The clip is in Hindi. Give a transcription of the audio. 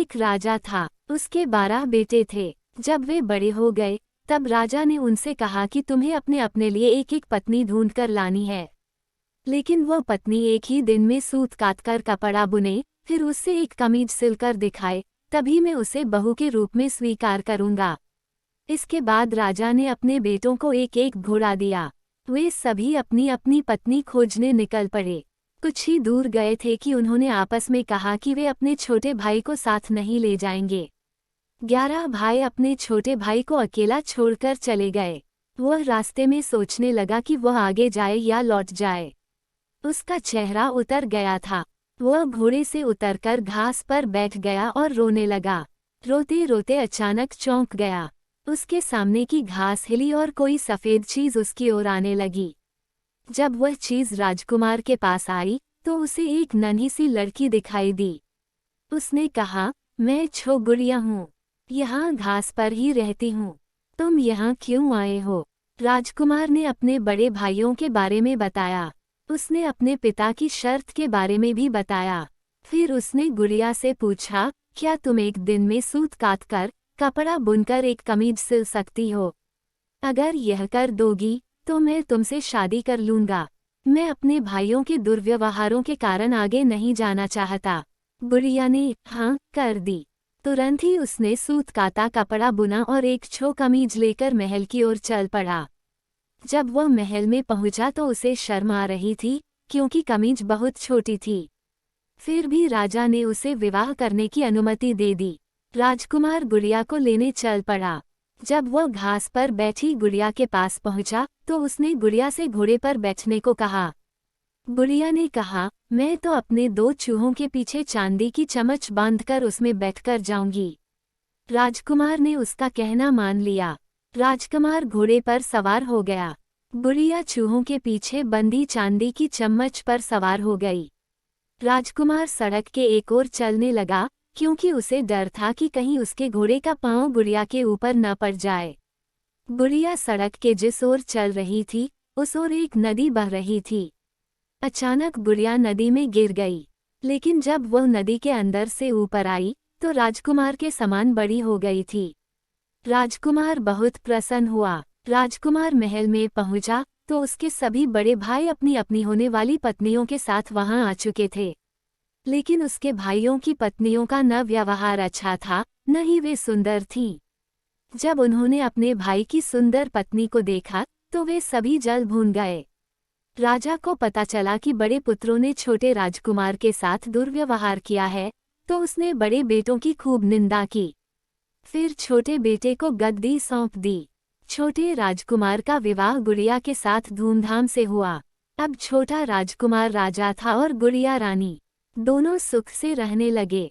एक राजा था, उसके 12 बेटे थे। जब वे बड़े हो गए तब राजा ने उनसे कहा कि तुम्हें अपने अपने लिए एक एक पत्नी ढूंढ कर लानी है। लेकिन वह पत्नी एक ही दिन में सूत काटकर कपड़ा बुने, फिर उससे एक कमीज सिलकर दिखाए, तभी मैं उसे बहू के रूप में स्वीकार करूंगा। इसके बाद राजा ने अपने बेटों को एक एक घोड़ा दिया। वे सभी अपनी अपनी पत्नी खोजने निकल पड़े। कुछ ही दूर गए थे कि उन्होंने आपस में कहा कि वे अपने छोटे भाई को साथ नहीं ले जाएंगे। 11 भाई अपने छोटे भाई को अकेला छोड़कर चले गए। वह रास्ते में सोचने लगा कि वह आगे जाए या लौट जाए। उसका चेहरा उतर गया था। वह घोड़े से उतरकर घास पर बैठ गया और रोने लगा। रोते रोते अचानक चौंक गया। उसके सामने की घास हिली और कोई सफ़ेद चीज़ उसकी ओर आने लगी। जब वह चीज़ राजकुमार के पास आई तो उसे एक नन्ही सी लड़की दिखाई दी। उसने कहा, मैं छो गुड़िया हूँ, यहाँ घास पर ही रहती हूँ। तुम यहाँ क्यों आए हो? राजकुमार ने अपने बड़े भाइयों के बारे में बताया। उसने अपने पिता की शर्त के बारे में भी बताया। फिर उसने गुड़िया से पूछा, क्या तुम एक दिन में सूत काटकर कपड़ा बुनकर एक कमीज सिल सकती हो? अगर यह कर दोगी तो मैं तुमसे शादी कर लूँगा। मैं अपने भाइयों के दुर्व्यवहारों के कारण आगे नहीं जाना चाहता। गुड़िया ने हाँ कर दी। तुरंत ही उसने सूत काटा कपड़ा बुना और एक छो कमीज लेकर महल की ओर चल पड़ा। जब वह महल में पहुंचा तो उसे शर्म आ रही थी, क्योंकि कमीज बहुत छोटी थी। फिर भी राजा ने उसे विवाह करने की अनुमति दे दी। राजकुमार गुड़िया को लेने चल पड़ा। जब वह घास पर बैठी गुड़िया के पास पहुंचा तो उसने गुड़िया से घोड़े पर बैठने को कहा। गुड़िया ने कहा, मैं तो अपने 2 चूहों के पीछे चांदी की चमच बांधकर उसमें बैठकर जाऊंगी। राजकुमार ने उसका कहना मान लिया। राजकुमार घोड़े पर सवार हो गया। गुड़िया चूहों के पीछे बंधी चांदी की चम्मच पर सवार हो गई। राजकुमार सड़क के एक ओर चलने लगा, क्योंकि उसे डर था कि कहीं उसके घोड़े का पांव गुड़िया के ऊपर न पड़ जाए। गुड़िया सड़क के जिस ओर चल रही थी उस ओर एक नदी बह रही थी। अचानक गुड़िया नदी में गिर गई, लेकिन जब वह नदी के अंदर से ऊपर आई तो राजकुमार के समान बड़ी हो गई थी। राजकुमार बहुत प्रसन्न हुआ। राजकुमार महल में पहुंचा तो उसके सभी बड़े भाई अपनी अपनी होने वाली पत्नियों के साथ वहां आ चुके थे। लेकिन उसके भाइयों की पत्नियों का न व्यवहार अच्छा था, न ही वे सुंदर थीं। जब उन्होंने अपने भाई की सुंदर पत्नी को देखा तो वे सभी जल भून गए। राजा को पता चला कि बड़े पुत्रों ने छोटे राजकुमार के साथ दुर्व्यवहार किया है, तो उसने बड़े बेटों की खूब निंदा की। फिर छोटे बेटे को गद्दी सौंप दी। छोटे राजकुमार का विवाह गुड़िया के साथ धूमधाम से हुआ। अब छोटा राजकुमार राजा था और गुड़िया रानी। दोनों सुख से रहने लगे।